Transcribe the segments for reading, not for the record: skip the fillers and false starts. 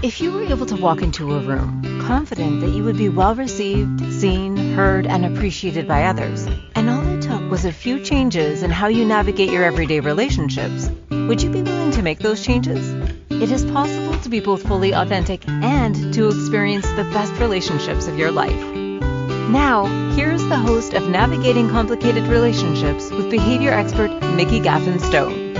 If you were able to walk into a room, confident that you would be well received, seen, heard, and appreciated by others, and all it took was a few changes in how you navigate your everyday relationships, would you be willing to make those changes? It is possible to be both fully authentic and to experience the best relationships of your life. Now, here's the host of Navigating Complicated Relationships with behavior expert Mikki Gaffen Stone.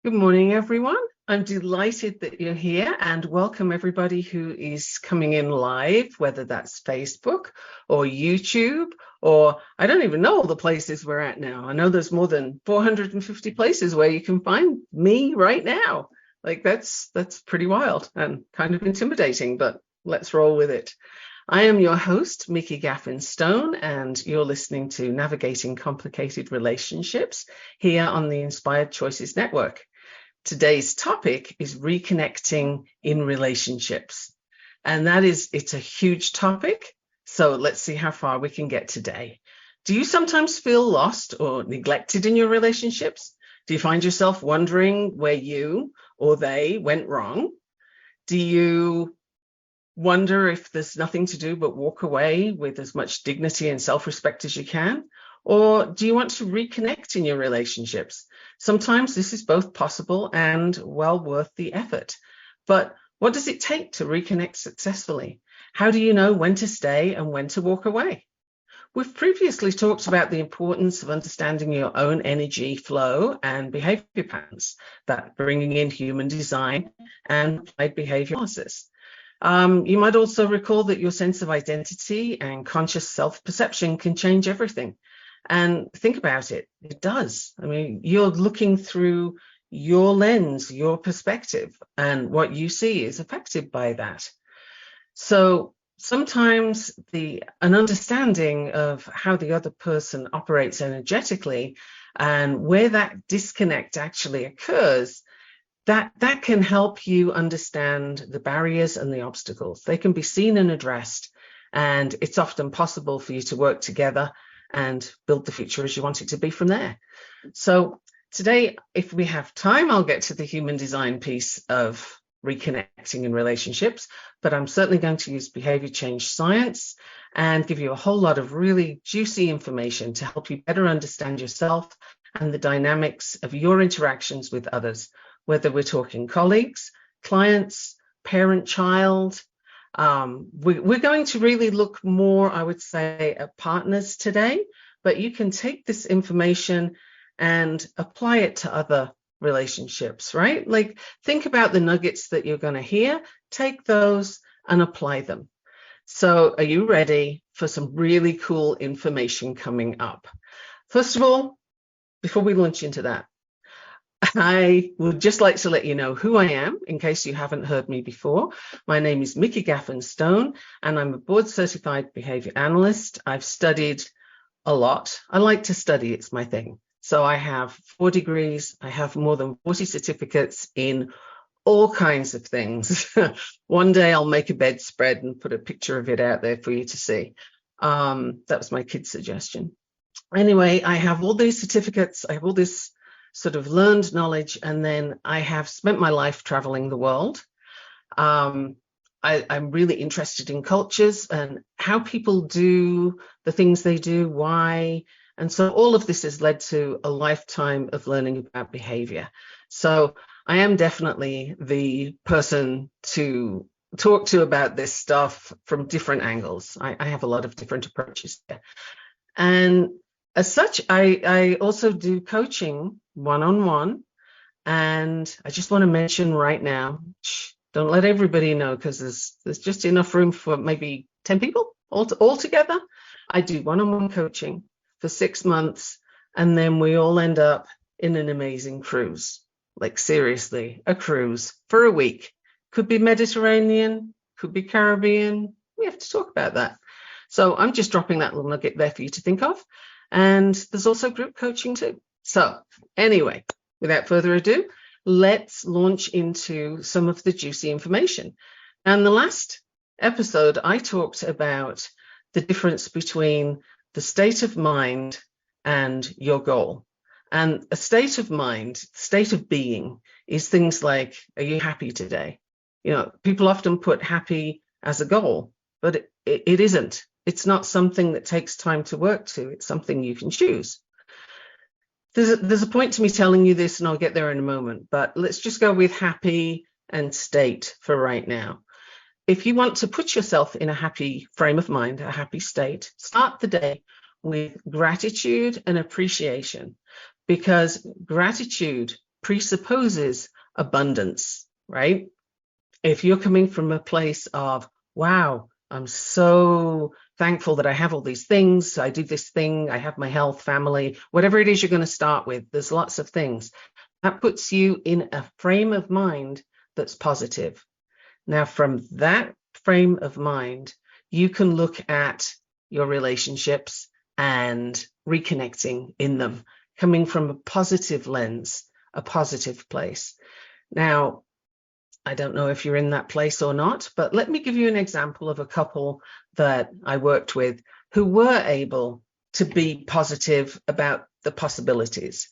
Good morning, everyone. I'm delighted that you're here, and welcome everybody who is coming in live, whether that's Facebook or YouTube, or I don't even know all the places we're at now. I know there's more than 450 places where you can find me right now. Like that's pretty wild and kind of intimidating, but let's roll with it. I am your host, Mikki Gaffen Stone, and you're listening to Navigating Complicated Relationships here on the Inspired Choices Network. Today's topic is reconnecting in relationships. And it's a huge topic. So let's see how far we can get today. Do you sometimes feel lost or neglected in your relationships? Do you find yourself wondering where you or they went wrong? Do you wonder if there's nothing to do but walk away with as much dignity and self-respect as you can? Or do you want to reconnect in your relationships? Sometimes this is both possible and well worth the effort. But what does it take to reconnect successfully? How do you know when to stay and when to walk away? We've previously talked about the importance of understanding your own energy flow and behavior patterns, that bringing in human design and applied behavior analysis. You might also recall that your sense of identity and conscious self-perception can change everything. And think about it, it does. I mean, you're looking through your lens, your perspective, and what you see is affected by that. So sometimes an understanding of how the other person operates energetically and where that disconnect actually occurs, that can help you understand the barriers and the obstacles. They can be seen and addressed, and it's often possible for you to work together and build the future as you want it to be from there. So today, if we have time, I'll get to the human design piece of reconnecting in relationships, but I'm certainly going to use behavior change science and give you a whole lot of really juicy information to help you better understand yourself and the dynamics of your interactions with others, whether we're talking colleagues, clients, parent-child. We're going to really look more, I would say, at partners today, but you can take this information and apply it to other relationships, right? Like, think about the nuggets that you're going to hear, take those and apply them. So are you ready for some really cool information coming up? First of all, before we launch into that, I would just like to let you know who I am, in case you haven't heard me before. My name is Mikki Gaffen Stone, and I'm a board-certified behavior analyst. I've studied a lot. I like to study, it's my thing. So I have 4 degrees. I have more than 40 certificates in all kinds of things. One day I'll make a bedspread and put a picture of it out there for you to see. That was my kid's suggestion. Anyway, I have all these certificates. I have all this sort of learned knowledge, and then I have spent my life traveling the world. I'm really interested in cultures and how people do the things they do, why. And so all of this has led to a lifetime of learning about behavior. So I am definitely the person to talk to about this stuff from different angles. I have a lot of different approaches there. And as such, I also do coaching one-on-one. And I just want to mention right now, don't let everybody know, because there's just enough room for maybe 10 people all together. I do one-on-one coaching for 6 months, and then we all end up in an amazing cruise. Like, seriously, a cruise for a week. Could be Mediterranean, could be Caribbean. We have to talk about that. So I'm just dropping that little nugget there for you to think of. And there's also group coaching too. So anyway, without further ado, let's launch into some of the juicy information. And the last episode, I talked about the difference between the state of mind and your goal. And a state of mind, state of being, is things like, are you happy today? You know, people often put happy as a goal, but it isn't. It's not something that takes time to work to. It's something you can choose. There's a point to me telling you this, and I'll get there in a moment, but let's just go with happy and state for right now. If you want to put yourself in a happy frame of mind, a happy state, start the day with gratitude and appreciation, because gratitude presupposes abundance, right? If you're coming from a place of, wow, I'm so thankful that I have all these things, I do this thing, I have my health, family, whatever it is you're going to start with, there's lots of things. That puts you in a frame of mind that's positive. Now, from that frame of mind, you can look at your relationships and reconnecting in them, coming from a positive lens, a positive place. Now, I don't know if you're in that place or not, but let me give you an example of a couple that I worked with who were able to be positive about the possibilities.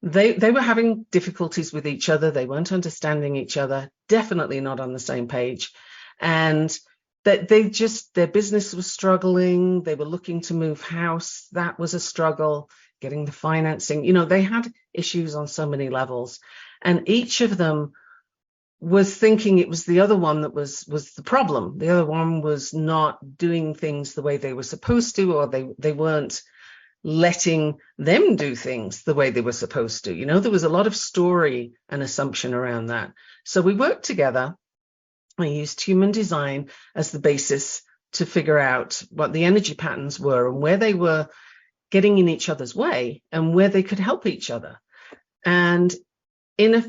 They were having difficulties with each other. They weren't understanding each other, definitely not on the same page. And that their business was struggling. They were looking to move house. That was a struggle, getting the financing. You know, they had issues on so many levels. And each of them was thinking it was the other one that was the problem. The other one was not doing things the way they were supposed to, or they weren't letting them do things the way they were supposed to. You know, there was a lot of story and assumption around that. So we worked together. I used human design as the basis to figure out what the energy patterns were and where they were getting in each other's way and where they could help each other. And in a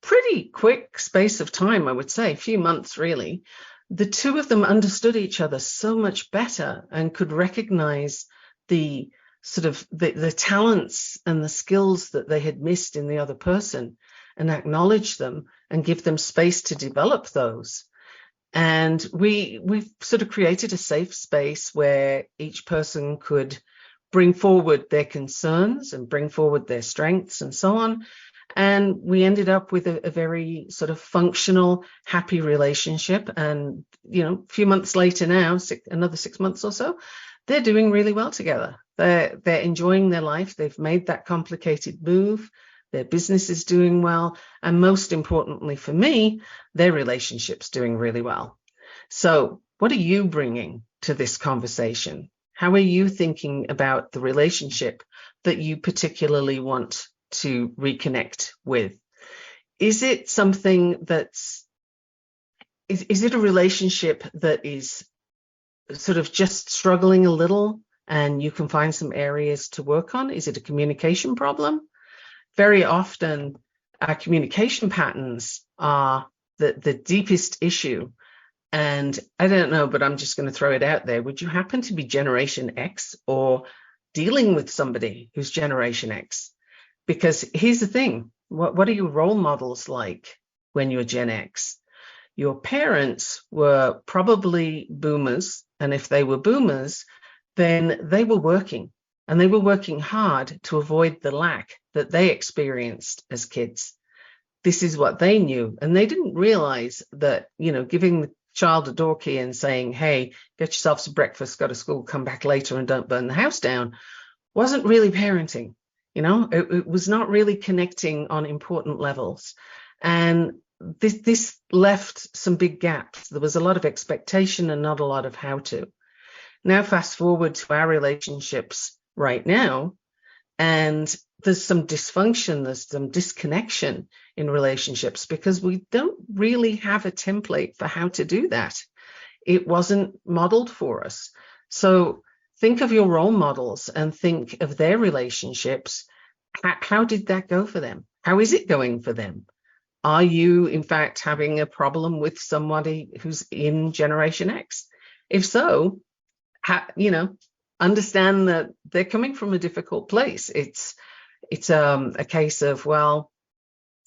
pretty quick space of time, I would say, a few months really, the two of them understood each other so much better and could recognize the sort of the talents and the skills that they had missed in the other person and acknowledge them and give them space to develop those. And we've sort of created a safe space where each person could bring forward their concerns and bring forward their strengths and so on. And we ended up with a very sort of functional, happy relationship. And, you know, a few months later now, another 6 months or so, they're doing really well together. They're enjoying their life. They've made that complicated move. Their business is doing well. And most importantly for me, their relationship's doing really well. So what are you bringing to this conversation? How are you thinking about the relationship that you particularly want to reconnect with? Is it something that's, is it a relationship that is sort of just struggling a little and you can find some areas to work on? Is it a communication problem? Very often our communication patterns are the deepest issue. And I don't know, but I'm just going to throw it out there. Would you happen to be Generation X or dealing with somebody who's Generation X? Because here's the thing, what are your role models like when you're Gen X? Your parents were probably boomers, and if they were boomers, then they were working, and they were working hard to avoid the lack that they experienced as kids. This is what they knew, and they didn't realize that, you know, giving the child a door key and saying, hey, get yourself some breakfast, go to school, come back later and don't burn the house down, wasn't really parenting. You know, it was not really connecting on important levels. And this left some big gaps. There was a lot of expectation and not a lot of how to. Now, fast forward to our relationships right now, and there's some dysfunction, there's some disconnection in relationships because we don't really have a template for how to do that. It wasn't modeled for us. So think of your role models and think of their relationships. How did that go for them? How is it going for them? Are you, in fact, having a problem with somebody who's in Generation X? If so, understand that they're coming from a difficult place. It's a case of, well,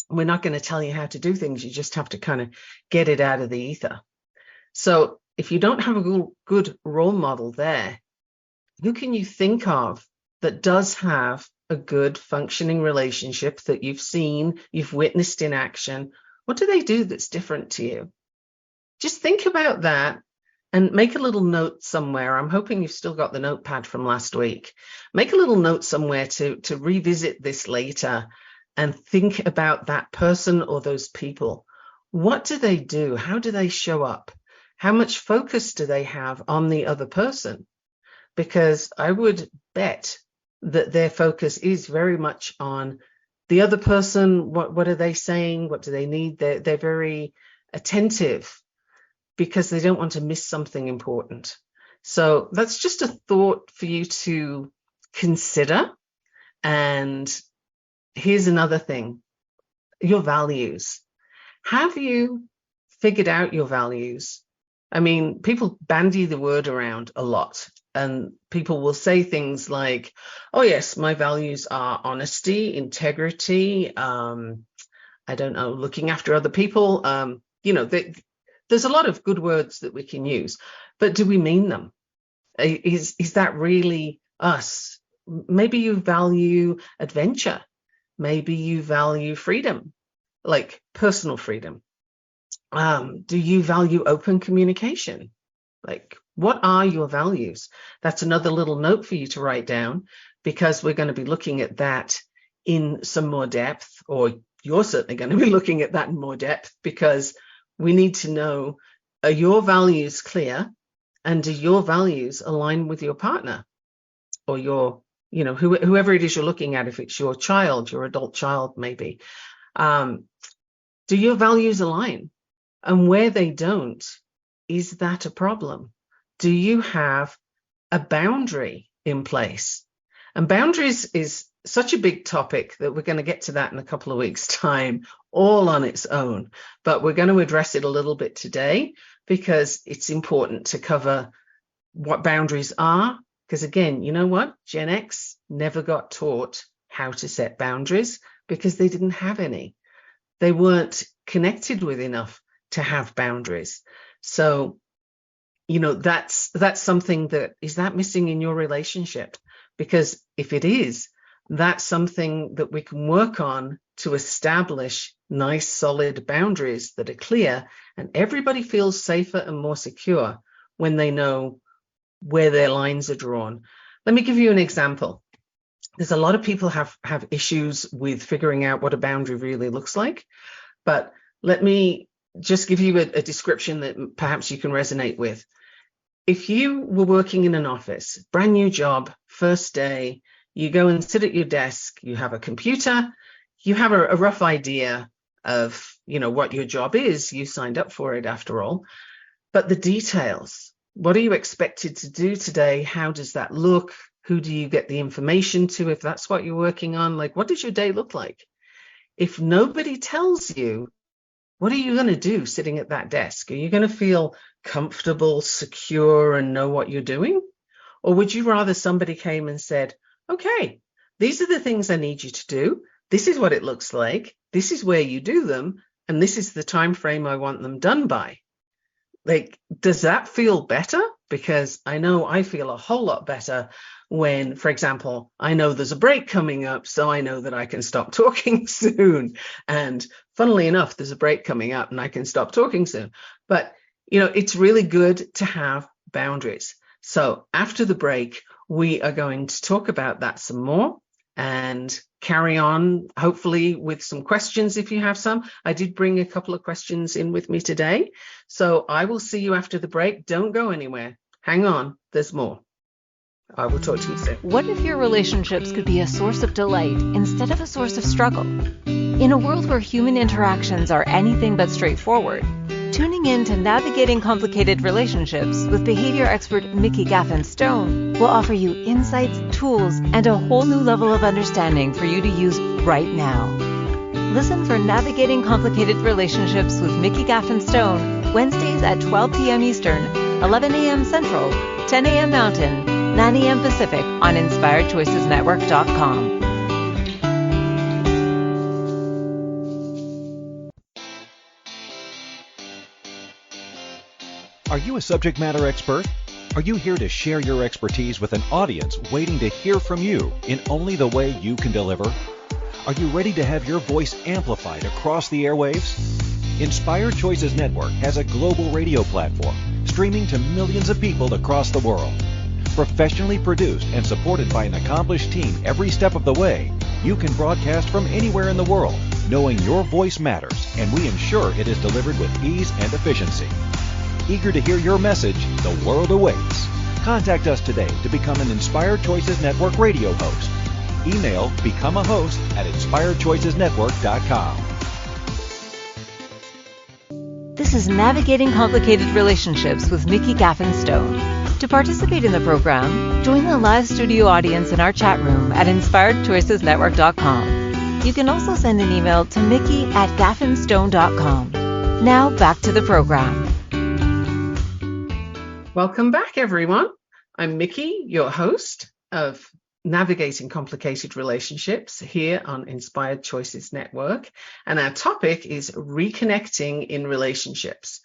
we're not going to tell you how to do things. You just have to kind of get it out of the ether. So if you don't have a good role model there, who can you think of that does have a good functioning relationship that you've seen, you've witnessed in action, what do they do that's different to you? Just think about that and make a little note somewhere. I'm hoping you've still got the notepad from last week. Make a little note somewhere to revisit this later and think about that person or those people. What do they do? How do they show up? How much focus do they have on the other person? Because I would bet that their focus is very much on the other person. What are they saying? What do they need? They're very attentive because they don't want to miss something important. So that's just a thought for you to consider. And here's another thing, your values. Have you figured out your values? I mean, people bandy the word around a lot, and people will say things like, oh yes, my values are honesty, integrity, I don't know, looking after other people. There's a lot of good words that we can use, but do we mean them? Is that really us? Maybe you value adventure. Maybe you value freedom, like personal freedom. Do you value open communication? Like, what are your values? That's another little note for you to write down, because we're going to be looking at that in some more depth, or you're certainly going to be looking at that in more depth, because we need to know, are your values clear, and do your values align with your partner or your, whoever it is you're looking at, if it's your child, your adult child, maybe. Do your values align? And where they don't, is that a problem? Do you have a boundary in place? And boundaries is such a big topic that we're going to get to that in a couple of weeks' time, all on its own. But we're going to address it a little bit today because it's important to cover what boundaries are. Because again, you know what? Gen X never got taught how to set boundaries because they didn't have any. They weren't connected with enough to have boundaries. So, that's something that is that missing in your relationship? Because if it is, that's something that we can work on to establish nice, solid boundaries that are clear, and everybody feels safer and more secure when they know where their lines are drawn. Let me give you an example. There's a lot of people have issues with figuring out what a boundary really looks like, but let me just give you a description that perhaps you can resonate with. If you were working in an office, brand new job, first day, you go and sit at your desk, you have a computer, you have a rough idea of, what your job is. You signed up for it after all. But the details, what are you expected to do today? How does that look? Who do you get the information to if that's what you're working on? Like, what does your day look like? If nobody tells you, what are you going to do sitting at that desk? Are you going to feel comfortable, secure, and know what you're doing? Or would you rather somebody came and said, okay, these are the things I need you to do. This is what it looks like. This is where you do them. And this is the time frame I want them done by. Like, does that feel better? Because I know I feel a whole lot better when, for example, I know there's a break coming up, so I know that I can stop talking soon. And funnily enough, there's a break coming up and I can stop talking soon. But, it's really good to have boundaries. So after the break, we are going to talk about that some more and carry on, hopefully, with some questions if you have some. I did bring a couple of questions in with me today. So I will see you after the break. Don't go anywhere. Hang on, there's more. I will talk to you soon. What if your relationships could be a source of delight instead of a source of struggle? In a world where human interactions are anything but straightforward, tuning in to Navigating Complicated Relationships with behavior expert Mikki Gaffen Stone will offer you insights, tools, and a whole new level of understanding for you to use right now. Listen for Navigating Complicated Relationships with Mikki Gaffen Stone, Wednesdays at 12 p.m. Eastern, 11 a.m. Central, 10 a.m. Mountain, 9 a.m. Pacific on InspiredChoicesNetwork.com. Are you a subject matter expert? Are you here to share your expertise with an audience waiting to hear from you in only the way you can deliver? Are you ready to have your voice amplified across the airwaves? Inspired Choices Network has a global radio platform streaming to millions of people across the world. Professionally produced and supported by an accomplished team every step of the way, you can broadcast from anywhere in the world, knowing your voice matters, and we ensure it is delivered with ease and efficiency. Eager to hear your message, the world awaits. Contact us today to become an Inspired Choices Network radio host. Email become a host at inspiredchoicesnetwork.com. This is Navigating Complicated Relationships with Mikki Gaffen Stone. To participate in the program, join the live studio audience in our chat room at inspiredchoicesnetwork.com. You can also send an email to mikki@gaffenstone.com. Now back to the program. Welcome back, everyone. I'm Mikki, your host of Navigating Complicated Relationships here on Inspired Choices Network. And our topic is reconnecting in relationships.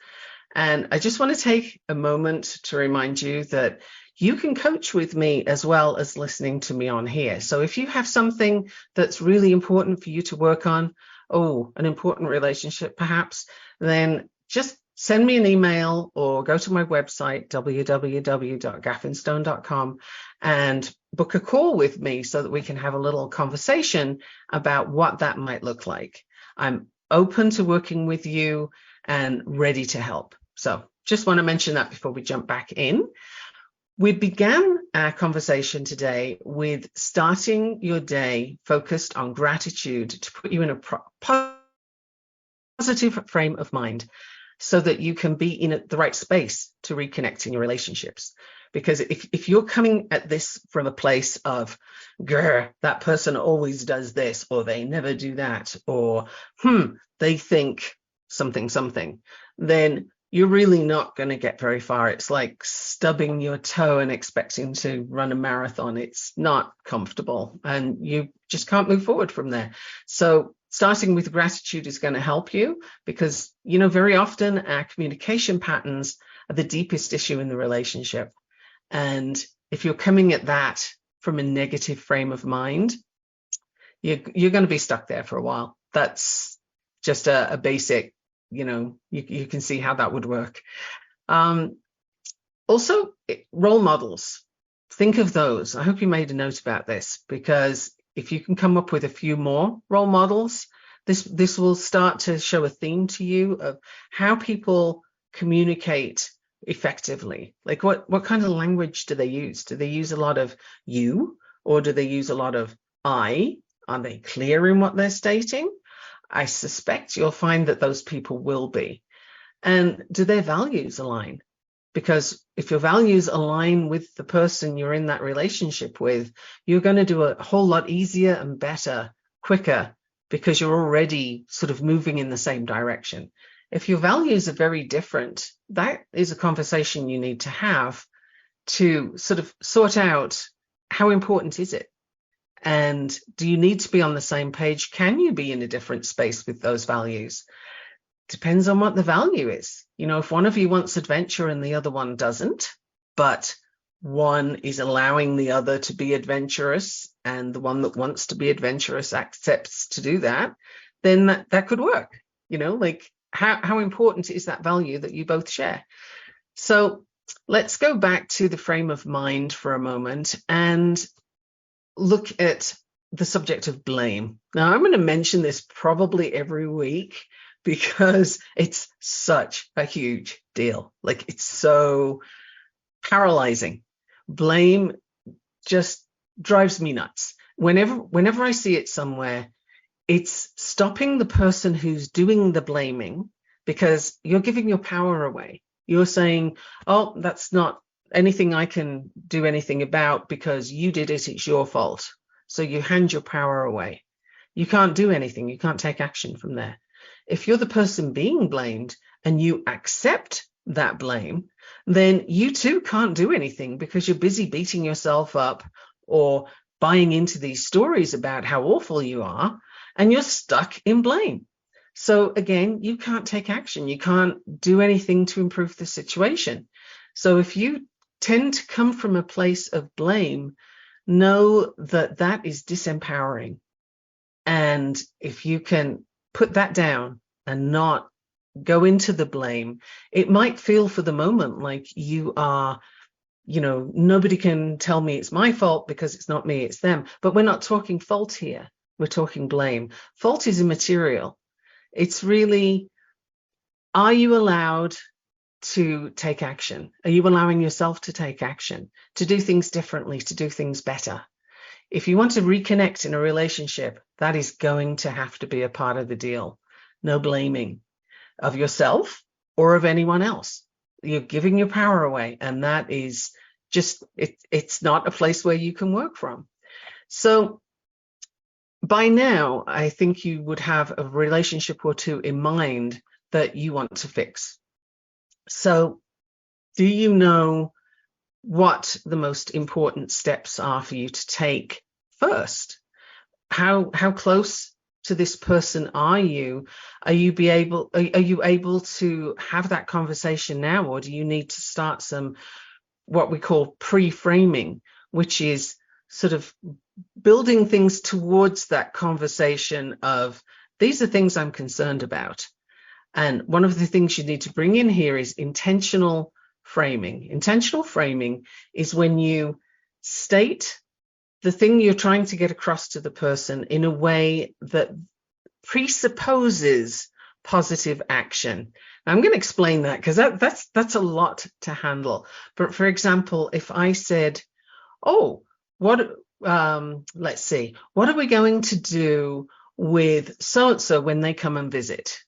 And I just want to take a moment to remind you that you can coach with me as well as listening to me on here. So if you have something that's really important for you to work on, an important relationship perhaps, then just send me an email or go to my website, www.gaffenstone.com, and book a call with me so that we can have a little conversation about what that might look like. I'm open to working with you and ready to help. So just want to mention that before we jump back in. We began our conversation today with starting your day focused on gratitude to put you in a positive frame of mind so that you can be in the right space to reconnect in your relationships. Because if you're coming at this from a place of, that person always does this, or they never do that, or they think something, then you're really not going to get very far. It's like stubbing your toe and expecting to run a marathon. It's not comfortable and you just can't move forward from there. So starting with gratitude is going to help you because, very often our communication patterns are the deepest issue in the relationship. And if you're coming at that from a negative frame of mind, you're going to be stuck there for a while. That's just a basic, you can see how that would work. Also, role models. Think of those. I hope you made a note about this, because if you can come up with a few more role models, this will start to show a theme to you of how people communicate effectively. Like what kind of language do they use? Do they use a lot of you, or do they use a lot of I? Are they clear in what they're stating? I suspect you'll find that those people will be. And do their values align? Because if your values align with the person you're in that relationship with, you're going to do a whole lot easier and better, quicker, because you're already sort of moving in the same direction. If your values are very different, that is a conversation you need to have to sort of sort out how important is it? And do you need to be on the same page? Can you be in a different space with those values? Depends on what the value is. If one of you wants adventure and the other one doesn't, but one is allowing the other to be adventurous and the one that wants to be adventurous accepts to do that, then that could work. Like how important is that value that you both share? So let's go back to the frame of mind for a moment and look at the subject of blame. Now, I'm going to mention this probably every week because it's such a huge deal. Like, it's so paralyzing. Blame just drives me nuts. Whenever I see it somewhere, it's stopping the person who's doing the blaming, because you're giving your power away. You're saying, oh, that's not anything I can do anything about because you did it, it's your fault. So you hand your power away. You can't do anything. You can't take action from there. If you're the person being blamed and you accept that blame, then you too can't do anything because you're busy beating yourself up or buying into these stories about how awful you are, and you're stuck in blame. So again, you can't take action. You can't do anything to improve the situation. So if you tend to come from a place of blame, know that that is disempowering. And if you can put that down and not go into the blame, it might feel for the moment like you are, nobody can tell me it's my fault because it's not me, it's them. But we're not talking fault here. We're talking blame. Fault is immaterial. It's really, are you allowed to take action? Are you allowing yourself to take action, to do things differently, to do things better? If you want to reconnect in a relationship, that is going to have to be a part of the deal. No blaming of yourself or of anyone else. You're giving your power away, and that is just, it's not a place where you can work from. So by now, I think you would have a relationship or two in mind that you want to fix. So do you know what the most important steps are for you to take first? How close to this person are you? Are you able to have that conversation now, or do you need to start some what we call pre-framing, which is sort of building things towards that conversation of, these are things I'm concerned about. And one of the things you need to bring in here is intentional framing. Intentional framing is when you state the thing you're trying to get across to the person in a way that presupposes positive action. Now, I'm going to explain that because that's a lot to handle. But for example, if I said, oh, let's see, what are we going to do with so-and-so when they come and visit?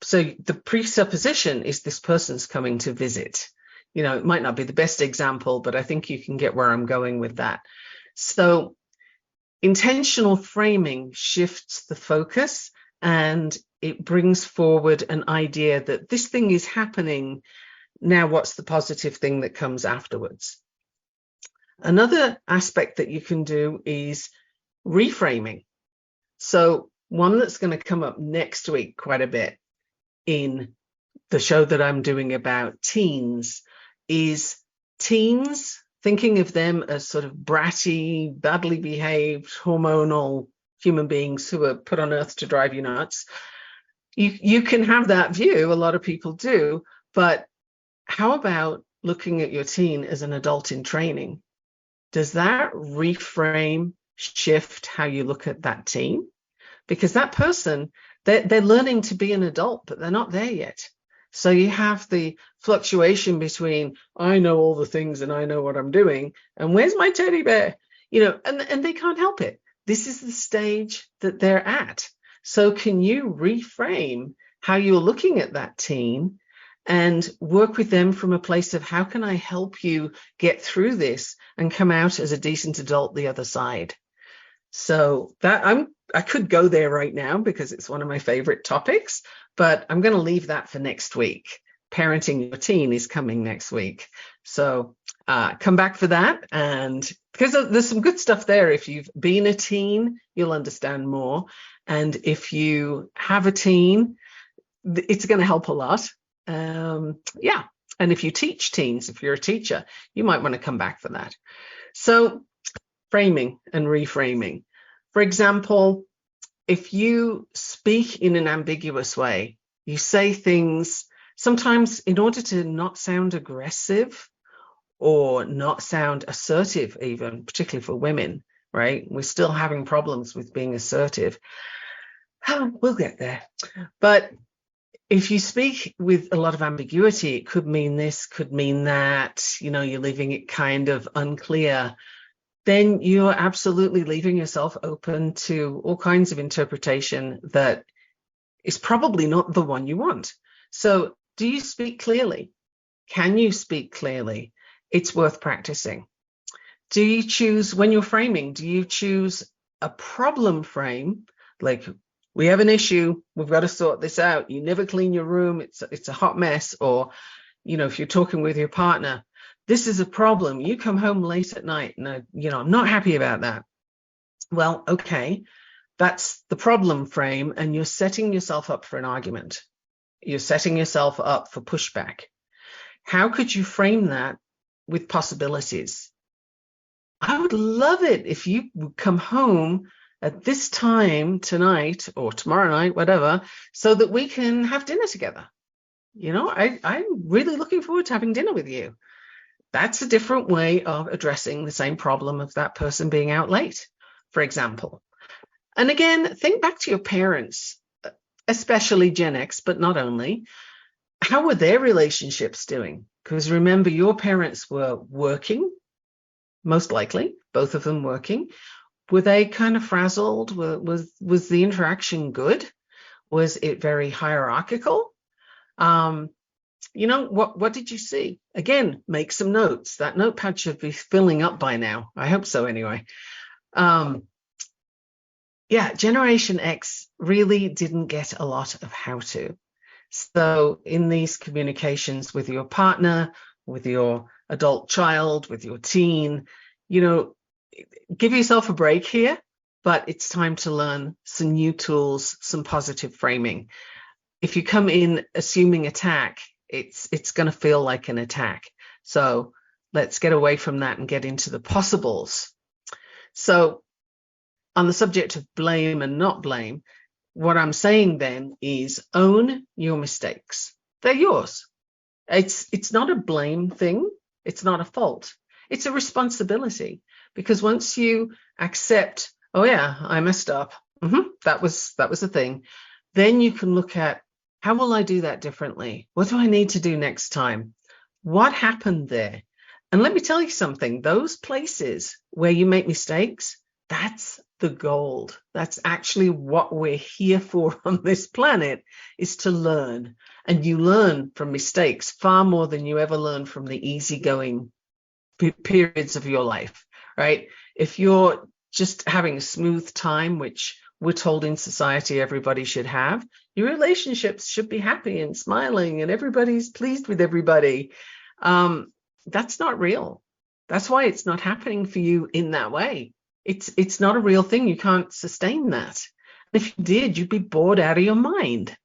So the presupposition is this person's coming to visit. It might not be the best example, but I think you can get where I'm going with that. So intentional framing shifts the focus, and it brings forward an idea that this thing is happening. Now, what's the positive thing that comes afterwards? Another aspect that you can do is reframing. So one that's going to come up next week quite a bit in the show that I'm doing about teens is teens, thinking of them as sort of bratty, badly behaved, hormonal human beings who are put on earth to drive you nuts. You can have that view, a lot of people do, but how about looking at your teen as an adult in training? Does that reframe, shift how you look at that teen? Because that person, they're learning to be an adult, but they're not there yet. So you have the fluctuation between, I know all the things and I know what I'm doing, and where's my teddy bear? And they can't help it. This is the stage that they're at. So can you reframe how you're looking at that teen and work with them from a place of, how can I help you get through this and come out as a decent adult the other side? So that I could go there right now because it's one of my favorite topics, but I'm going to leave that for next week. Parenting your teen is coming next week. So come back for that. And because there's some good stuff there. If you've been a teen, you'll understand more. And if you have a teen, it's going to help a lot. Yeah. And if you teach teens, if you're a teacher, you might want to come back for that. So framing and reframing. For example, if you speak in an ambiguous way, you say things sometimes in order to not sound aggressive or not sound assertive, even particularly for women, right? We're still having problems with being assertive. We'll get there. But if you speak with a lot of ambiguity, it could mean this, could mean that, you're leaving it kind of unclear, then you're absolutely leaving yourself open to all kinds of interpretation that is probably not the one you want. So do you speak clearly? Can you speak clearly? It's worth practicing. Do you choose, when you're framing, do you choose a problem frame? Like, we have an issue, we've got to sort this out. You never clean your room, it's a hot mess. Or, if you're talking with your partner, this is a problem. You come home late at night and, I'm not happy about that. Well, okay, that's the problem frame, and you're setting yourself up for an argument. You're setting yourself up for pushback. How could you frame that with possibilities. I would love it if you would come home at this time tonight or tomorrow night, whatever, so that we can have dinner together. I'm really looking forward to having dinner with you. That's a different way of addressing the same problem of that person being out late, for example. And again, think back to your parents, especially Gen X, but not only. How were their relationships doing? Because remember, your parents were working, most likely, both of them working. Were they kind of frazzled? Was the interaction good? Was it very hierarchical? What did you see? Again, make some notes. That notepad should be filling up by now. I hope so anyway. Generation X really didn't get a lot of how to. So in these communications with your partner, with your adult child, with your teen, give yourself a break here, but it's time to learn some new tools, some positive framing. If you come in assuming attack, it's going to feel like an attack. So let's get away from that and get into the possibles. So on the subject of blame and not blame, what I'm saying then is own your mistakes. They're yours. It's not a blame thing. It's not a fault. It's a responsibility, because once you accept, oh yeah, I messed up. That was a thing. Then you can look at, how will I do that differently? What do I need to do next time? What happened there? And let me tell you something, those places where you make mistakes, that's the gold. That's actually what we're here for on this planet, is to learn. And you learn from mistakes far more than you ever learn from the easygoing periods of your life, right? If you're just having a smooth time, which we're told in society everybody should have, your relationships should be happy and smiling and everybody's pleased with everybody. That's not real. That's why it's not happening for you in that way. It's not a real thing. You can't sustain that. If you did, you'd be bored out of your mind.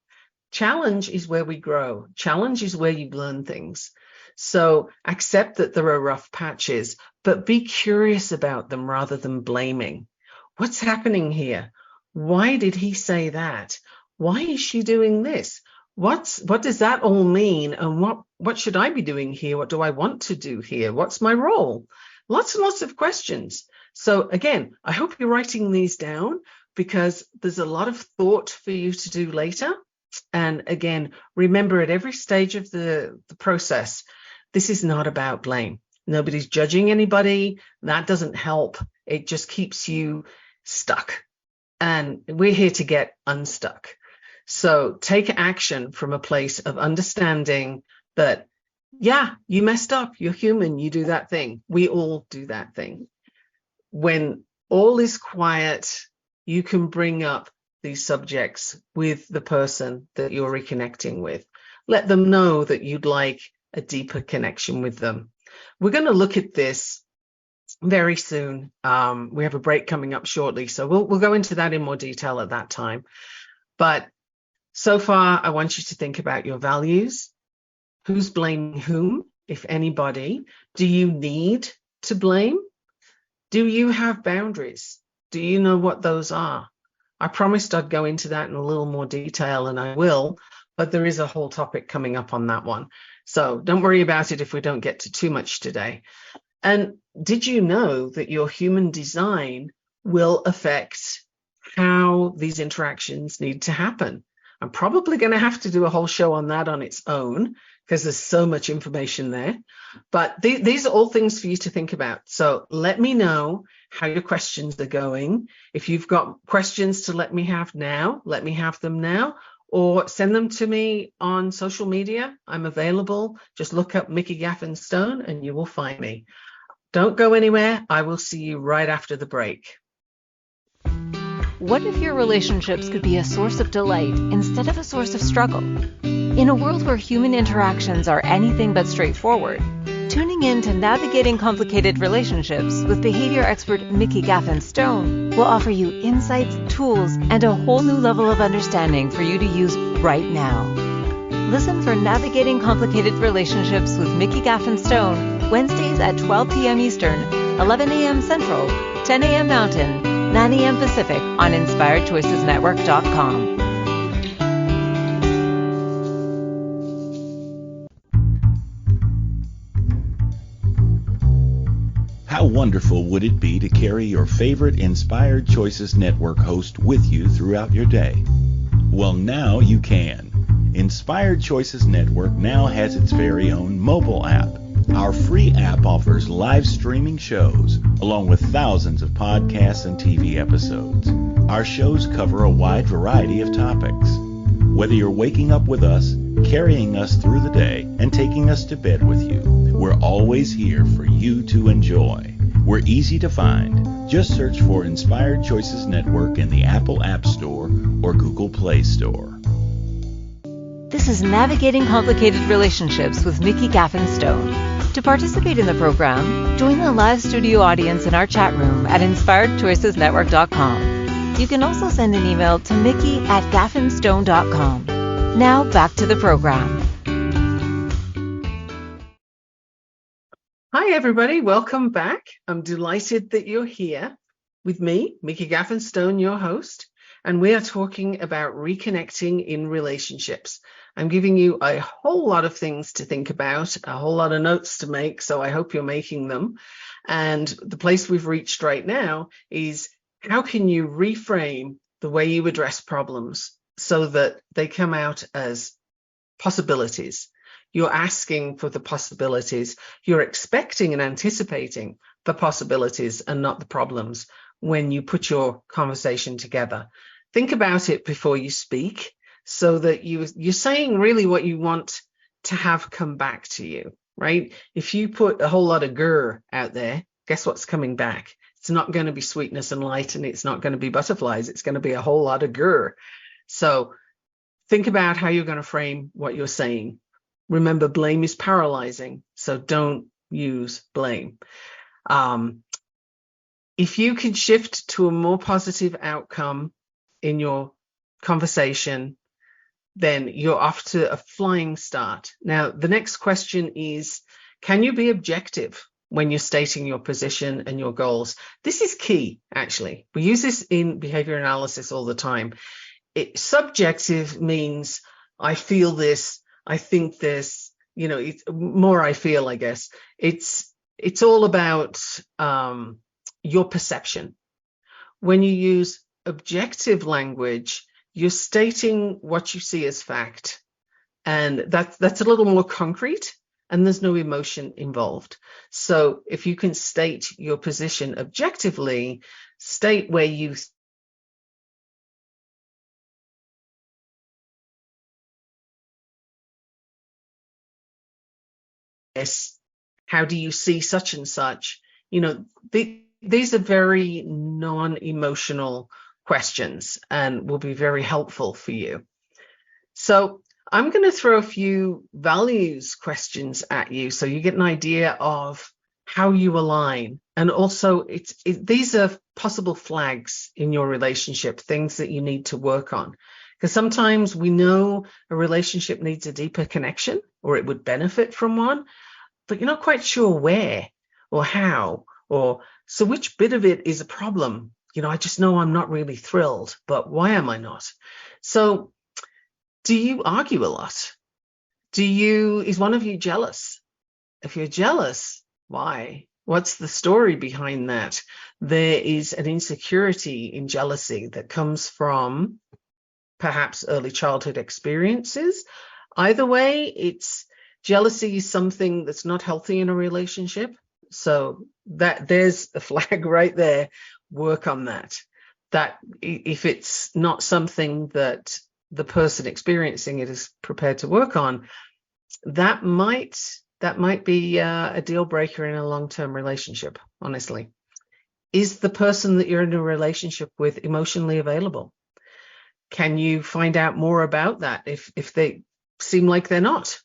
Challenge is where we grow. Challenge is where you learn things. So accept that there are rough patches, but be curious about them rather than blaming. What's happening here? Why did he say that? Why is she doing this? What does that all mean? And what should I be doing here? What do I want to do here? What's my role? Lots and lots of questions. So again, I hope you're writing these down, because there's a lot of thought for you to do later. And again, remember, at every stage of the process, this is not about blame. Nobody's judging anybody. That doesn't help. It just keeps you stuck. And we're here to get unstuck. So take action from a place of understanding that, yeah, you messed up. You're human. You do that thing. We all do that thing. When all is quiet, you can bring up these subjects with the person that you're reconnecting with. Let them know that you'd like a deeper connection with them. We're going to look at this very soon. We have a break coming up shortly, so we'll go into that in more detail at that time. But so far, I want you to think about your values. Who's blaming whom, if anybody? Do you need to blame? Do you have boundaries? Do you know what those are? I promised I'd go into that in a little more detail, and I will, but there is a whole topic coming up on that one. So don't worry about it if we don't get to too much today. And did you know that your human design will affect how these interactions need to happen? I'm probably going to have to do a whole show on that on its own, because there's so much information there. But these are all things for you to think about. So let me know how your questions are going. If you've got questions to let me have now, let me have them now, or send them to me on social media. I'm available. Just look up Mikki Gaffen Stone and you will find me. Don't go anywhere. I will see you right after the break. What if your relationships could be a source of delight instead of a source of struggle? In a world where human interactions are anything but straightforward, tuning in to Navigating Complicated Relationships with behavior expert Mikki Gaffen Stone will offer you insights, tools, and a whole new level of understanding for you to use right now. Listen for Navigating Complicated Relationships with Mikki Gaffen Stone Wednesdays at 12 p.m. Eastern, 11 a.m. Central, 10 a.m. Mountain, 9 a.m. Pacific on InspiredChoicesNetwork.com. How wonderful would it be to carry your favorite Inspired Choices Network host with you throughout your day? Well, now you can. Inspired Choices Network now has its very own mobile app. Our free app offers live streaming shows, along with thousands of podcasts and TV episodes. Our shows cover a wide variety of topics. Whether you're waking up with us, carrying us through the day, and taking us to bed with you, we're always here for you to enjoy. We're easy to find. Just search for Inspired Choices Network in the Apple App Store or Google Play Store. This is Navigating Complicated Relationships with Mikki Gaffen Stone. To participate in the program, join the live studio audience in our chat room at InspiredChoicesNetwork.com. You can also send an email to Mikki@gaffenstone.com. Now back to the program. Hi, everybody. Welcome back. I'm delighted that you're here with me, Mikki Gaffen Stone, your host, and we are talking about reconnecting in relationships. I'm giving you a whole lot of things to think about, a whole lot of notes to make, so I hope you're making them. And the place we've reached right now is how can you reframe the way you address problems so that they come out as possibilities? You're asking for the possibilities. You're expecting and anticipating the possibilities and not the problems when you put your conversation together. Think about it before you speak so that you're saying really what you want to have come back to you, right? If you put a whole lot of grr out there, guess what's coming back? It's not going to be sweetness and light, and it's not going to be butterflies. It's going to be a whole lot of grr. So think about how you're going to frame what you're saying. Remember, blame is paralyzing, so don't use blame. If you can shift to a more positive outcome in your conversation, then you're off to a flying start. Now, the next question is, can you be objective when you're stating your position and your goals? This is key, actually. We use this in behavior analysis all the time. Subjective means I feel this, I think this, it's more I feel, I guess. It's all about your perception. When you use objective language, you're stating what you see as fact. And that's a little more concrete, and there's no emotion involved. So if you can state your position objectively, state where you this, how do you see such and such? These are very non-emotional questions and will be very helpful for you. So I'm going to throw a few values questions at you so you get an idea of how you align. And also these are possible flags in your relationship, things that you need to work on. Because sometimes we know a relationship needs a deeper connection or it would benefit from one, but you're not quite sure where or how, or so which bit of it is a problem. I just know I'm not really thrilled, but why am I not? So do you argue a lot? Is one of you jealous? If you're jealous, why? What's the story behind that? There is an insecurity in jealousy that comes from perhaps early childhood experiences. Either way, jealousy is something that's not healthy in a relationship. So there's a flag right there. Work on that. That if it's not something that the person experiencing it is prepared to work on, that might be a deal breaker in a long-term relationship, honestly. Is the person that you're in a relationship with emotionally available? Can you find out more about that if they seem like they're not?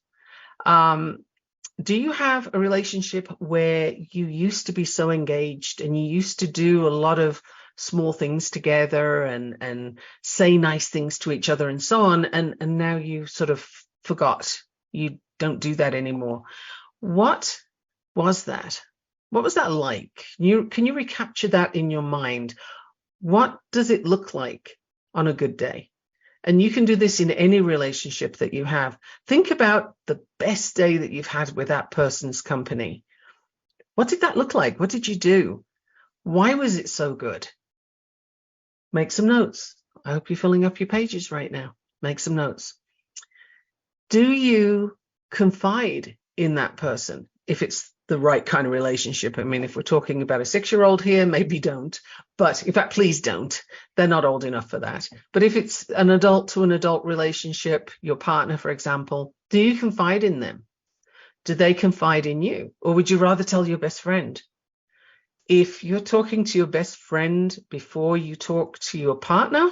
Do you have a relationship where you used to be so engaged and you used to do a lot of small things together and say nice things to each other and so on, and now you sort of forgot? You don't do that anymore. What was that? What was that like? Can you recapture that in your mind? What does it look like on a good day? And you can do this in any relationship that you have. Think about the best day that you've had with that person's company. What did that look like? What did you do? Why was it so good? Make some notes. I hope you're filling up your pages right now. Make some notes. Do you confide in that person if it's the right kind of relationship? I mean, if we're talking about a 6-year-old here, maybe don't. But in fact, please don't. They're not old enough for that. But if it's an adult to an adult relationship, your partner, for example, do you confide in them? Do they confide in you? Or would you rather tell your best friend? If you're talking to your best friend before you talk to your partner,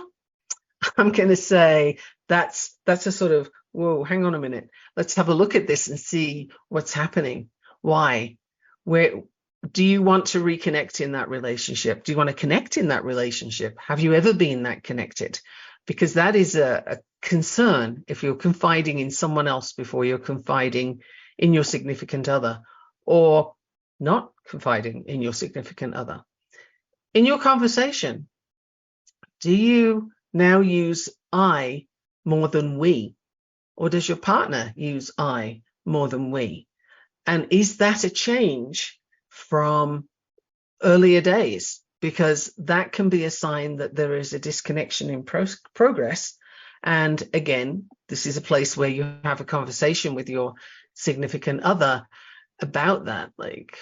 I'm going to say that's a sort of, whoa, hang on a minute. Let's have a look at this and see what's happening. Why? Where do you want to reconnect in that relationship? Do you want to connect in that relationship? Have you ever been that connected? Because that is a concern if you're confiding in someone else before you're confiding in your significant other, or not confiding in your significant other. In your conversation, do you now use I more than we? Or does your partner use I more than we? And is that a change from earlier days? Because that can be a sign that there is a disconnection in progress. And again, this is a place where you have a conversation with your significant other about that. Like,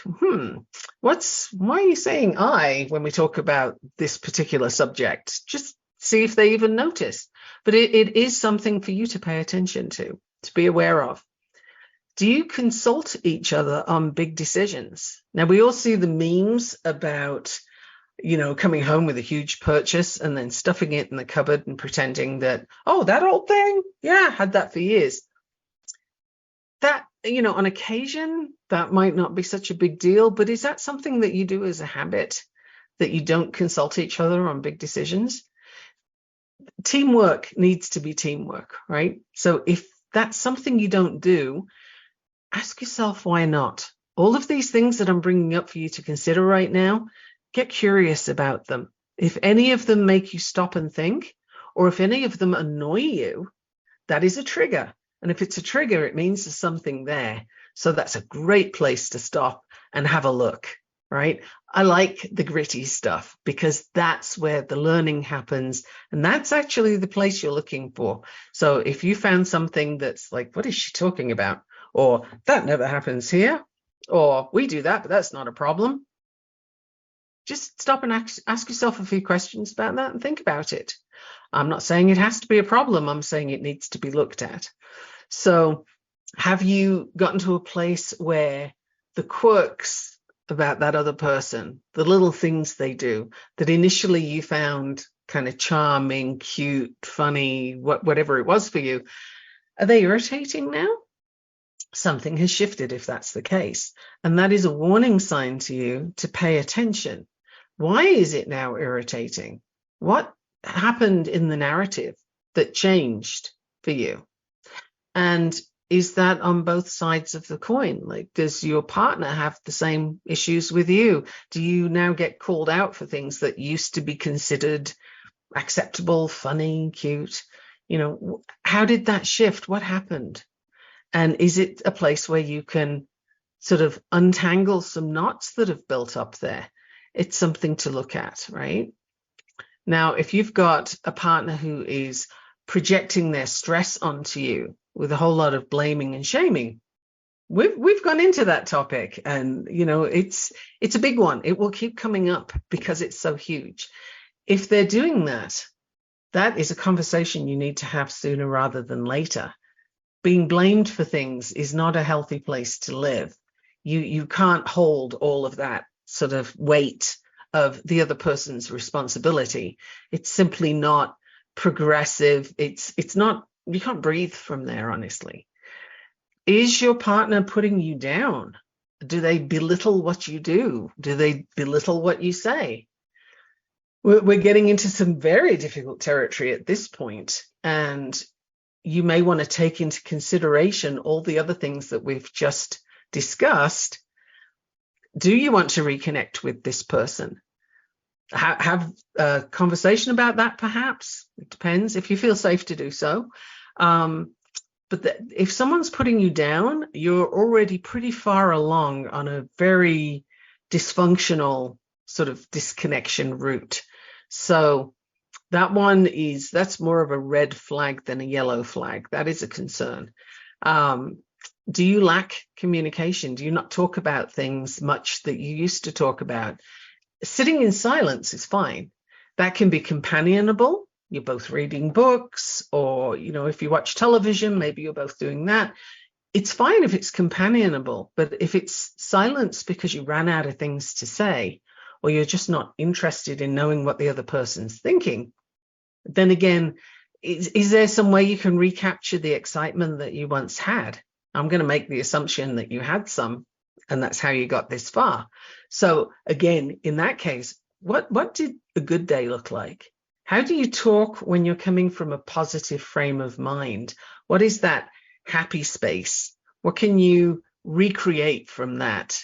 why are you saying I when we talk about this particular subject? Just see if they even notice. But it is something for you to pay attention to be aware of. Do you consult each other on big decisions? Now, we all see the memes about, coming home with a huge purchase and then stuffing it in the cupboard and pretending that, oh, that old thing? Yeah, I had that for years. That, on occasion, that might not be such a big deal, but is that something that you do as a habit, that you don't consult each other on big decisions? Teamwork needs to be teamwork, right? So if that's something you don't do, ask yourself why not. All of these things that I'm bringing up for you to consider right now, get curious about them. If any of them make you stop and think, or if any of them annoy you, that is a trigger. And if it's a trigger, it means there's something there. So that's a great place to stop and have a look, right? I like the gritty stuff because that's where the learning happens. And that's actually the place you're looking for. So if you found something that's like, what is she talking about? Or that never happens here, or we do that, but that's not a problem. Just stop and ask yourself a few questions about that and think about it. I'm not saying it has to be a problem. I'm saying it needs to be looked at. So have you gotten to a place where the quirks about that other person, the little things they do that initially you found kind of charming, cute, funny, whatever it was for you, are they irritating now? Something has shifted if that's the case. And that is a warning sign to you to pay attention. Why is it now irritating? What happened in the narrative that changed for you? And is that on both sides of the coin? Like, does your partner have the same issues with you? Do you now get called out for things that used to be considered acceptable, funny, cute? How did that shift? What happened? And is it a place where you can sort of untangle some knots that have built up there? It's something to look at, right? Now, if you've got a partner who is projecting their stress onto you with a whole lot of blaming and shaming, we've gone into that topic, and it's a big one. It will keep coming up because it's so huge. If they're doing that, that is a conversation you need to have sooner rather than later. Being blamed for things is not a healthy place to live. You can't hold all of that sort of weight of the other person's responsibility. It's simply not progressive. It's not, you can't breathe from there, honestly. Is your partner putting you down? Do they belittle what you do? Do they belittle what you say? We're getting into some very difficult territory at this point, and you may want to take into consideration all the other things that we've just discussed Do you want to reconnect with this person? Have a conversation about that, perhaps. It depends if you feel safe to do so. But if someone's putting you down, you're already pretty far along on a very dysfunctional sort of disconnection route. So that's more of a red flag than a yellow flag. That is a concern. Do you lack communication? Do you not talk about things much that you used to talk about? Sitting in silence is fine. That can be companionable. You're both reading books, or, if you watch television, maybe you're both doing that. It's fine if it's companionable, but if it's silence because you ran out of things to say, or you're just not interested in knowing what the other person's thinking, then again, is there some way you can recapture the excitement that you once had? I'm going to make the assumption that you had some, and that's how you got this far. So again, in that case, what did a good day look like? How do you talk when you're coming from a positive frame of mind? What is that happy space? What can you recreate from that?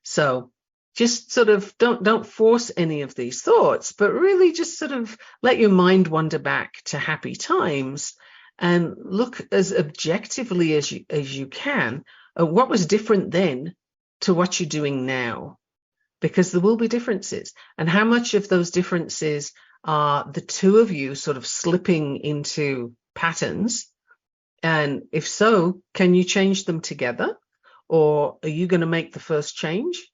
So just sort of don't force any of these thoughts, but really just sort of let your mind wander back to happy times and look as objectively as you can at what was different then to what you're doing now, because there will be differences. And how much of those differences are the two of you sort of slipping into patterns? And if so, can you change them together? Or are you going to make the first change?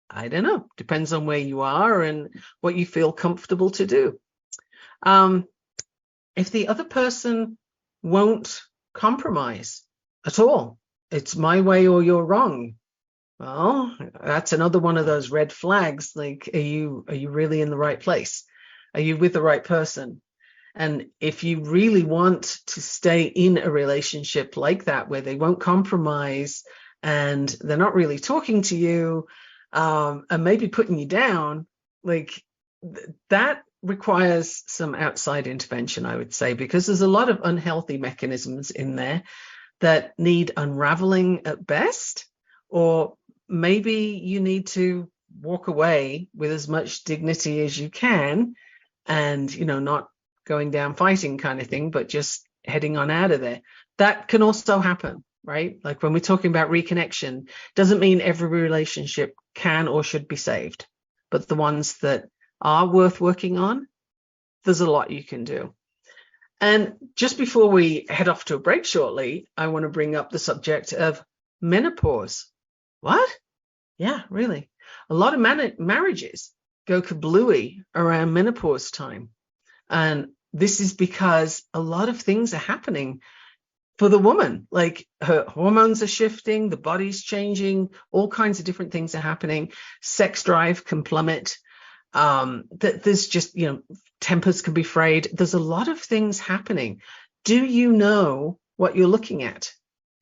I don't know. Depends on where you are and what you feel comfortable to do. If the other person won't compromise at all, it's my way or you're wrong. Well, that's another one of those red flags. Like, are you really in the right place? Are you with the right person? And if you really want to stay in a relationship like that, where they won't compromise and they're not really talking to you, and maybe putting you down, like that requires some outside intervention, I would say, because there's a lot of unhealthy mechanisms in there that need unraveling at best, or maybe you need to walk away with as much dignity as you can, and not going down fighting kind of thing, but just heading on out of there. That can also happen, right? Like when we're talking about reconnection, doesn't mean every relationship can or should be saved, but the ones that are worth working on, there's a lot you can do. And just before we head off to a break shortly, I want to bring up the subject of menopause. What? Yeah, really. A lot of marriages go kablooey around menopause time. And this is because a lot of things are happening for the woman. Like her hormones are shifting, the body's changing, all kinds of different things are happening. Sex drive can plummet. There's just, tempers can be frayed. There's a lot of things happening. Do you know what you're looking at?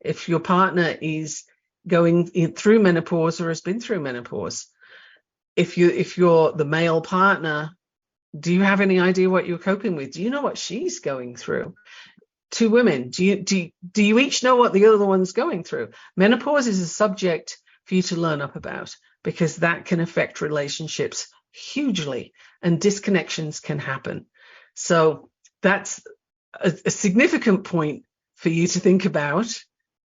If your partner is going through menopause or has been through menopause, if you're the male partner, do you have any idea what you're coping with? Do you know what she's going through? Two women, do you each know what the other one's going through? Menopause is a subject for you to learn up about, because that can affect relationships hugely and disconnections can happen. So that's a significant point for you to think about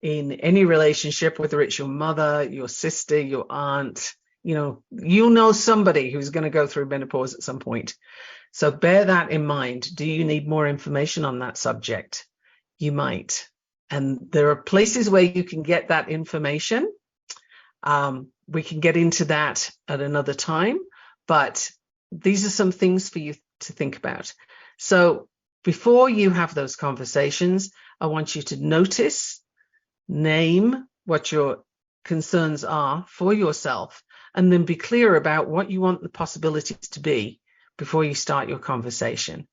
in any relationship, whether it's your mother, your sister, your aunt. You'll know somebody who's going to go through menopause at some point. So bear that in mind. Do you need more information on that subject? You might. And there are places where you can get that information. We can get into that at another time, but these are some things for you to think about. So before you have those conversations, I want you to notice, name what your concerns are for yourself, and then be clear about what you want the possibilities to be before you start your conversation.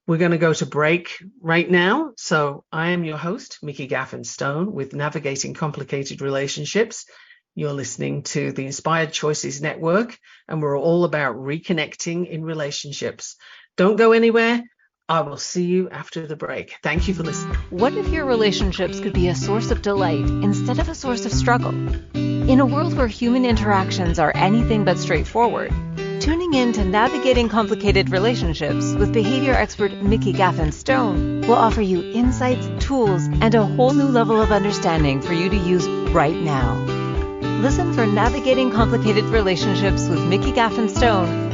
We're going to go to break right now. So I am your host, Mikki Gaffen Stone, with Navigating Complicated Relationships. You're listening to the Inspired Choices Network, and we're all about reconnecting in relationships. Don't go anywhere. I will see you after the break. Thank you for listening. What if your relationships could be a source of delight instead of a source of struggle? In a world where human interactions are anything but straightforward, tuning in to Navigating Complicated Relationships with behavior expert Mikki Gaffen will offer you insights, tools, and a whole new level of understanding for you to use right now. Listen for Navigating Complicated Relationships with Mikki Gaffen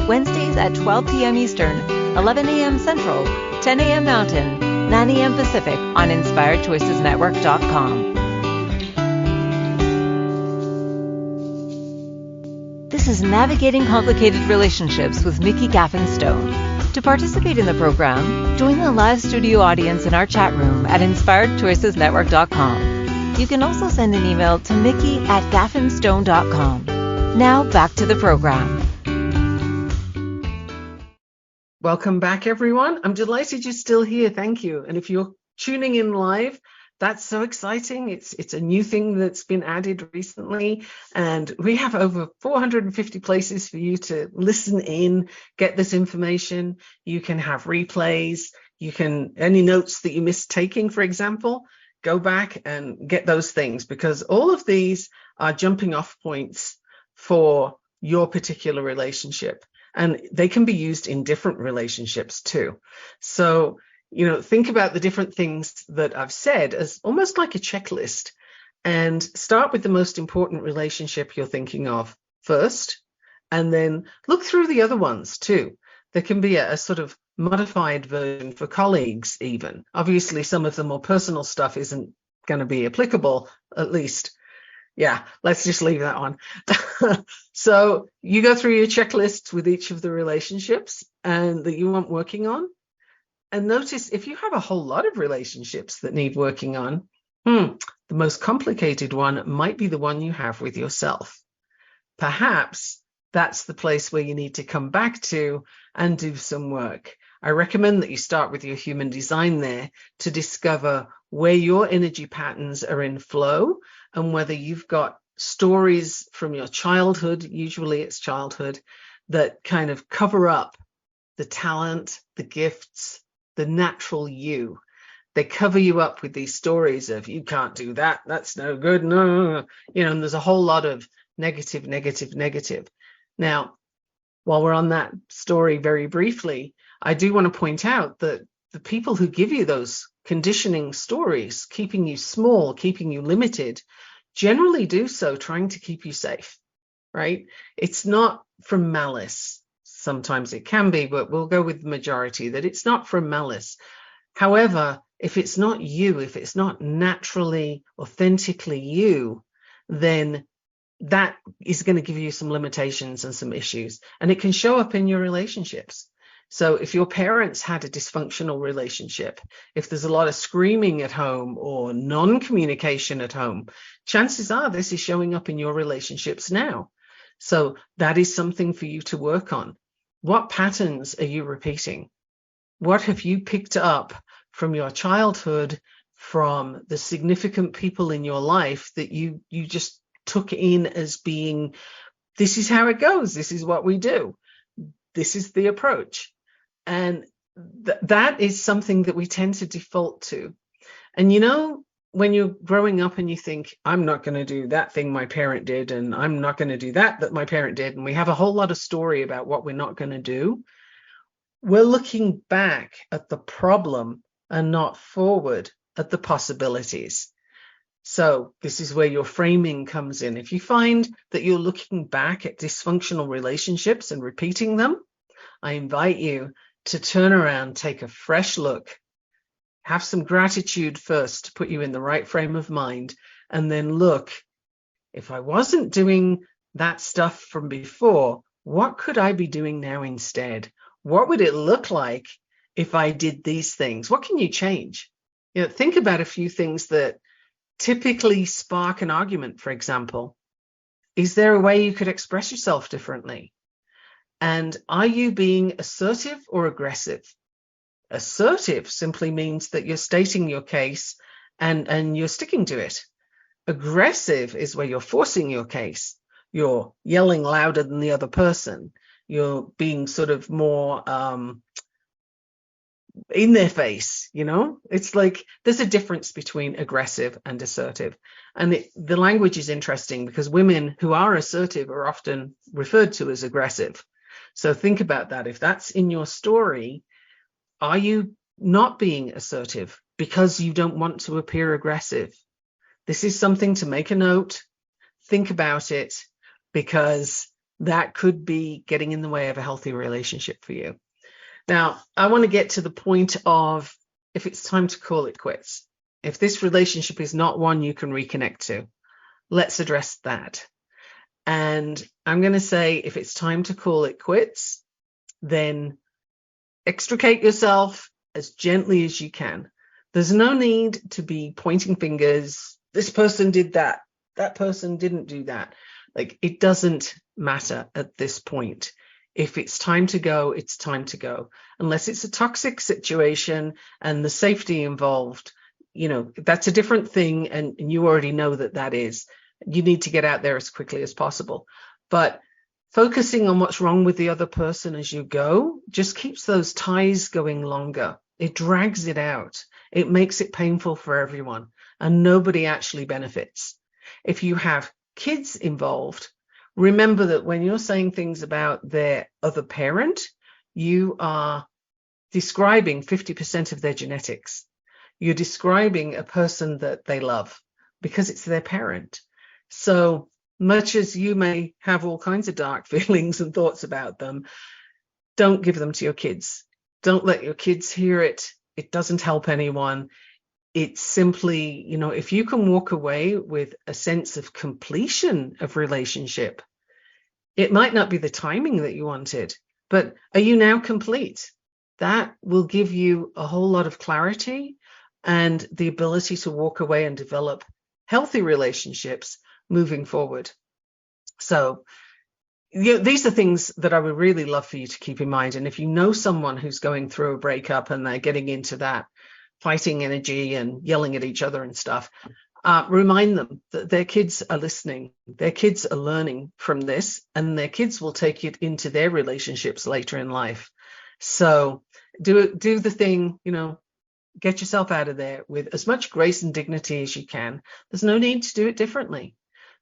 Wednesdays at 12 p.m. Eastern, 11 a.m. Central, 10 a.m. Mountain, 9 a.m. Pacific on InspiredChoicesNetwork.com. This is Navigating Complicated Relationships with Mikki Gaffen. To participate in the program, join the live studio audience in our chat room at InspiredChoicesNetwork.com. You can also send an email to Mikki@gaffenstone.com. Now back to the program. Welcome back, everyone. I'm delighted you're still here. Thank you. And if you're tuning in live, that's so exciting. It's a new thing that's been added recently, and we have over 450 places for you to listen in, get this information. You can have replays. You can, any notes that you missed taking, for example, go back and get those things, because all of these are jumping off points for your particular relationship. And they can be used in different relationships too. So, think about the different things that I've said as almost like a checklist, and start with the most important relationship you're thinking of first, and then look through the other ones too. There can be a sort of modified version for colleagues even. Obviously, some of the more personal stuff isn't going to be applicable, at least. Yeah, let's just leave that on. So you go through your checklists with each of the relationships and that you want working on. And notice if you have a whole lot of relationships that need working on, the most complicated one might be the one you have with yourself. Perhaps that's the place where you need to come back to and do some work. I recommend that you start with your human design there to discover where your energy patterns are in flow, and whether you've got stories from your childhood, usually it's childhood, that kind of cover up the talent, the gifts, the natural you. They cover you up with these stories of, you can't do that, that's no good, no. And there's a whole lot of negative. Now, while we're on that story very briefly, I do want to point out that the people who give you those conditioning stories, keeping you small, keeping you limited, generally do so trying to keep you safe, right? It's not from malice. Sometimes it can be, but we'll go with the majority that it's not from malice. However, if it's not you, if it's not naturally, authentically you, then that is going to give you some limitations and some issues, and it can show up in your relationships. So if your parents had a dysfunctional relationship, if there's a lot of screaming at home or non-communication at home, chances are this is showing up in your relationships now. So that is something for you to work on. What patterns are you repeating? What have you picked up from your childhood, from the significant people in your life that you just took in as being, this is how it goes, this is what we do, this is the approach? And that is something that we tend to default to. And when you're growing up and you think, I'm not going to do that thing my parent did, and I'm not going to do that my parent did, and we have a whole lot of story about what we're not going to do, we're looking back at the problem and not forward at the possibilities. So this is where your framing comes in. If you find that you're looking back at dysfunctional relationships and repeating them, I invite you to turn around, take a fresh look, have some gratitude first to put you in the right frame of mind, and then look, if I wasn't doing that stuff from before, what could I be doing now instead? What would it look like if I did these things? What can you change? Think about a few things that typically spark an argument, for example. Is there a way you could express yourself differently? And are you being assertive or aggressive? Assertive simply means that you're stating your case and you're sticking to it. Aggressive is where you're forcing your case. You're yelling louder than the other person. You're being sort of more in their face, It's like there's a difference between aggressive and assertive. And the language is interesting because women who are assertive are often referred to as aggressive. So think about that. If that's in your story, are you not being assertive because you don't want to appear aggressive? This is something to make a note, think about it, because that could be getting in the way of a healthy relationship for you. Now, I want to get to the point of if it's time to call it quits. If this relationship is not one you can reconnect to, let's address that. And I'm going to say if it's time to call it quits, then extricate yourself as gently as you can. There's no need to be pointing fingers. This person did that. That person didn't do that. Like, it doesn't matter at this point. If it's time to go, it's time to go. Unless it's a toxic situation and the safety involved, that's a different thing. And you already know that is. You need to get out there as quickly as possible. But focusing on what's wrong with the other person as you go just keeps those ties going longer. It drags it out. It makes it painful for everyone, and nobody actually benefits. If you have kids involved, remember that when you're saying things about their other parent, you are describing 50% of their genetics. You're describing a person that they love because it's their parent. So much as you may have all kinds of dark feelings and thoughts about them, don't give them to your kids. Don't let your kids hear it. It doesn't help anyone. It's simply, if you can walk away with a sense of completion of relationship, it might not be the timing that you wanted, but are you now complete? That will give you a whole lot of clarity and the ability to walk away and develop healthy relationships moving forward. So these are things that I would really love for you to keep in mind. And if you know someone who's going through a breakup and they're getting into that fighting energy and yelling at each other and stuff, remind them that their kids are listening. Their kids are learning from this, and their kids will take it into their relationships later in life. So do the thing, get yourself out of there with as much grace and dignity as you can. There's no need to do it differently.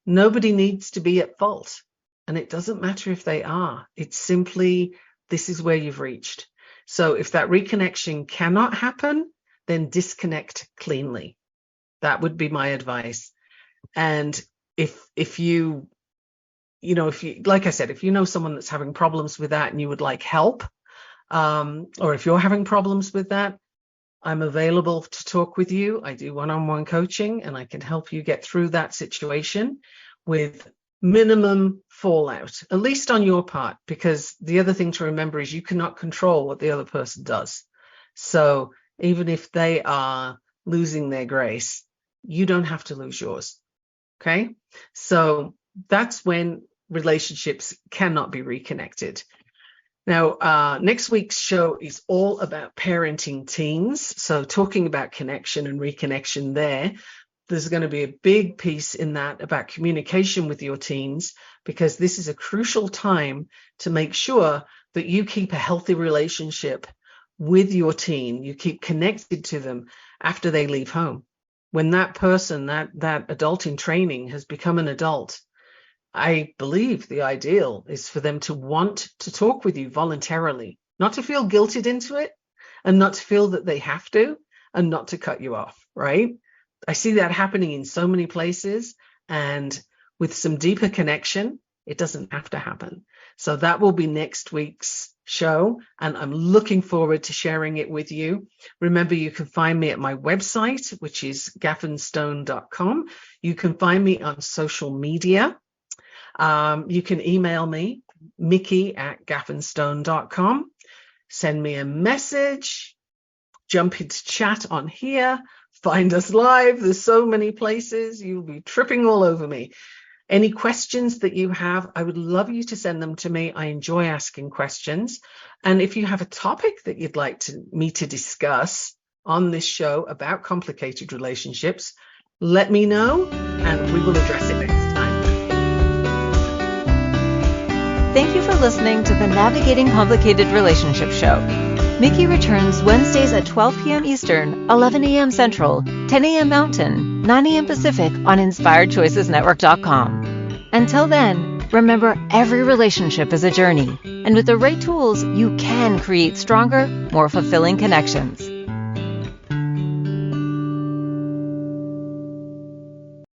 Nobody needs to be at fault. And it doesn't matter if they are. It's simply, this is where you've reached. So if that reconnection cannot happen, then disconnect cleanly. That would be my advice. And if you like I said, if you know someone that's having problems with that and you would like help, or if you're having problems with that, I'm available to talk with you. I do one-on-one coaching, and I can help you get through that situation with minimum fallout, at least on your part, because the other thing to remember is you cannot control what the other person does. So even if they are losing their grace, you don't have to lose yours. Okay? So that's when relationships cannot be reconnected. Now, next week's show is all about parenting teens. So talking about connection and reconnection there's going to be a big piece in that about communication with your teens, because this is a crucial time to make sure that you keep a healthy relationship with your teen. You keep connected to them after they leave home. When that person, that adult in training has become an adult, I believe the ideal is for them to want to talk with you voluntarily, not to feel guilted into it, and not to feel that they have to, and not to cut you off, right? I see that happening in so many places, and with some deeper connection, it doesn't have to happen. So that will be next week's show, and I'm looking forward to sharing it with you. Remember, you can find me at my website, which is gaffenstone.com. You can find me on social media. You can email me, Mikki@gaffenstone.com. Send me a message, jump into chat on here, find us live. There's so many places. You'll be tripping all over me. Any questions that you have, I would love you to send them to me. I enjoy asking questions. And if you have a topic that you'd like me to discuss on this show about complicated relationships, let me know and we will address it next time. Thank you for listening to the Navigating Complicated Relationships show. Mikki returns Wednesdays at 12 p.m. Eastern, 11 a.m. Central, 10 a.m. Mountain, 9 a.m. Pacific on InspiredChoicesNetwork.com. Until then, remember, every relationship is a journey, and with the right tools, you can create stronger, more fulfilling connections.